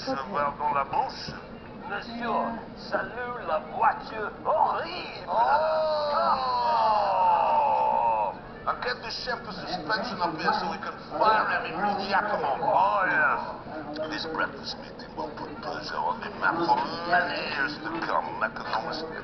savoir dans la bouche. Monsieur, salut la voiture horrible. Oh! I'll get the chef the suspension up here so we can fire him immediately. Oh, yes. This breakfast meeting will put Peugeot on the map for many years to come, make no mistake.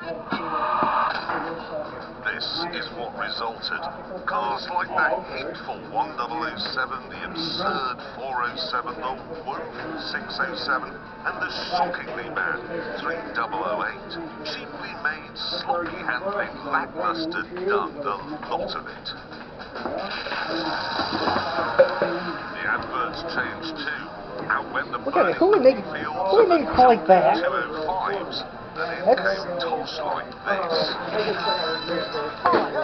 This is what resulted. Cars like the hateful 1007, the absurd 407, the Wolf 607, and the shockingly bad 3008. Cheaply made, sloppy handling, lackluster done, the lot of it. The adverts changed too. Out went the burning fields of the call like that? 205s. And in came toss like this.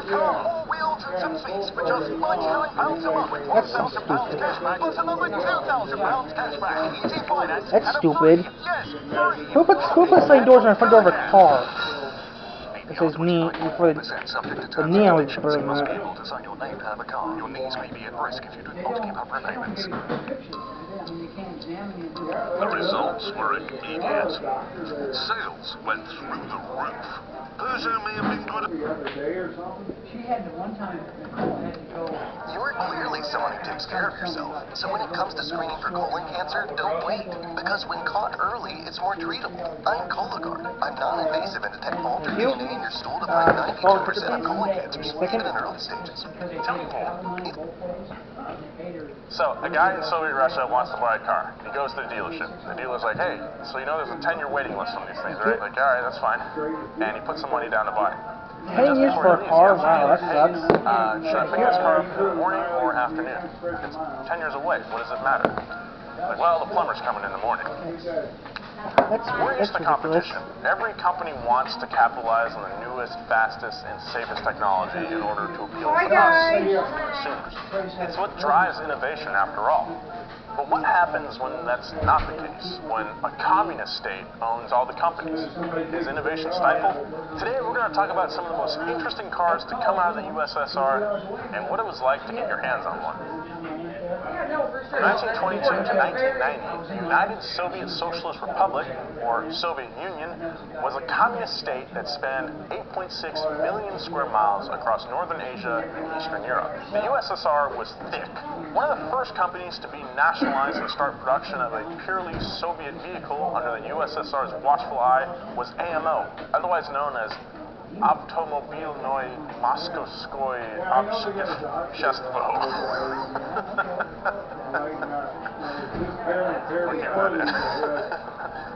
All wheels and some seats for just £99 a month with £1,000 cashback plus another £2,000 cashback. Easy finance. That's stupid. Yes, very Who puts sliding doors on the front door of a car? It says me for the neon is burning. must be able to sign your name to have a car. Your knees may be at risk if you do not keep up repayments. The results were immediate. Sales went through the roof. Peugeot may have been good. You're clearly someone who takes care of yourself. So when it comes to screening for colon cancer, don't wait. Because when caught early, it's more treatable. I'm Cologuard. I'm non-invasive and detect altered DNA in your stool to find 92% of colon cancers, even in early stages. So, a guy in Soviet Russia wants to buy a car. He goes to the dealership. The dealer's like, hey, so you know there's a 10-year waiting list on these things, right? Like, all right, that's fine. And he puts some money down to buy it. 10 years for a car? Wow, that sucks. Should I pick this car up in the morning or afternoon? It's 10 years away. What does it matter? Like, well, the plumber's coming in the morning. We're used to competition. Every company wants to capitalize on the newest, fastest, and safest technology in order to appeal to us, consumers. It's what drives innovation after all. But what happens when that's not the case? When a communist state owns all the companies? Is innovation stifled? Today we're going to talk about some of the most interesting cars to come out of the USSR and what it was like to get your hands on one. From 1922 to 1990, the United Soviet Socialist Republic, or Soviet Union, was a communist state that spanned 8.6 million square miles across northern Asia and eastern Europe. The USSR was thick. One of the first companies to be nationalized and start production of a purely Soviet vehicle under the USSR's watchful eye was AMO, otherwise known as Avtomobilnoye Moskovskoye Общество.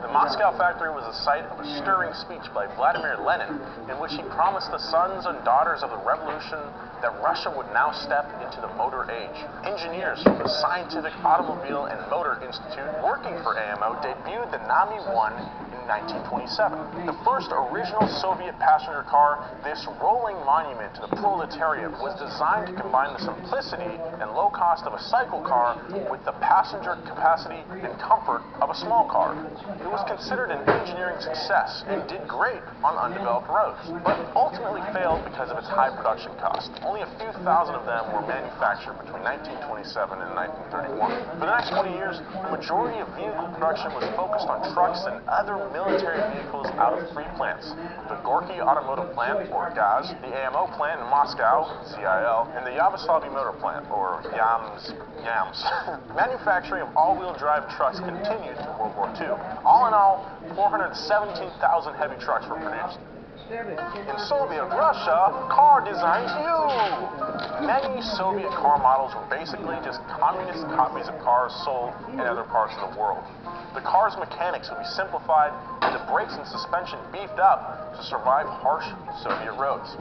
The Moscow factory was the site of a stirring speech by Vladimir Lenin in which he promised the sons and daughters of the revolution that Russia would now step into the motor age. Engineers from the Scientific Automobile and Motor Institute working for AMO debuted the Nami-1 in 1927. The first original Soviet passenger car, this rolling monument to the proletariat, was designed to combine the simplicity and low cost of a cycle car with the passenger capacity and comfort of a small car. It was considered an engineering success and did great on undeveloped roads, but ultimately failed because of its high production cost. Only a few thousand of them were manufactured between 1927 and 1931. For the next 20 years, the majority of vehicle production was focused on trucks and other military vehicles out of three plants: the Gorky Automotive Plant, or GAZ, the AMO plant in Moscow, CIL, and the Yugoslavia Motor Plant, or YAMS. Manufacturing of all-wheel drive trucks continued through World War II. All in all, 417,000 heavy trucks were produced. In Soviet Russia, car designs you! Many Soviet car models were basically just communist copies of cars sold in other parts of the world. The car's mechanics would be simplified and the brakes and suspension beefed up to survive harsh Soviet roads.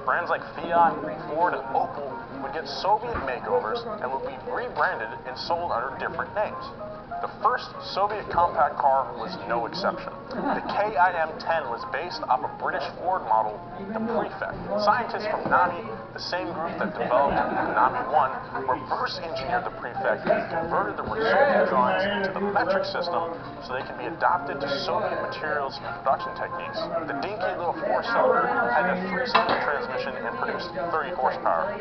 Brands like Fiat, Ford, and Opel would get Soviet makeovers and would be rebranded and sold under different names. The first Soviet compact car was no exception. The KIM-10 was based off a British Ford model, the Prefect. Scientists from NAMI, the same group that developed the NAMI-1, reverse engineered the Prefect and converted the resulting drawings into the metric system so they could be adapted to Soviet materials and production techniques. The dinky little four-cylinder had a three-cylinder transmission and produced 30 horsepower.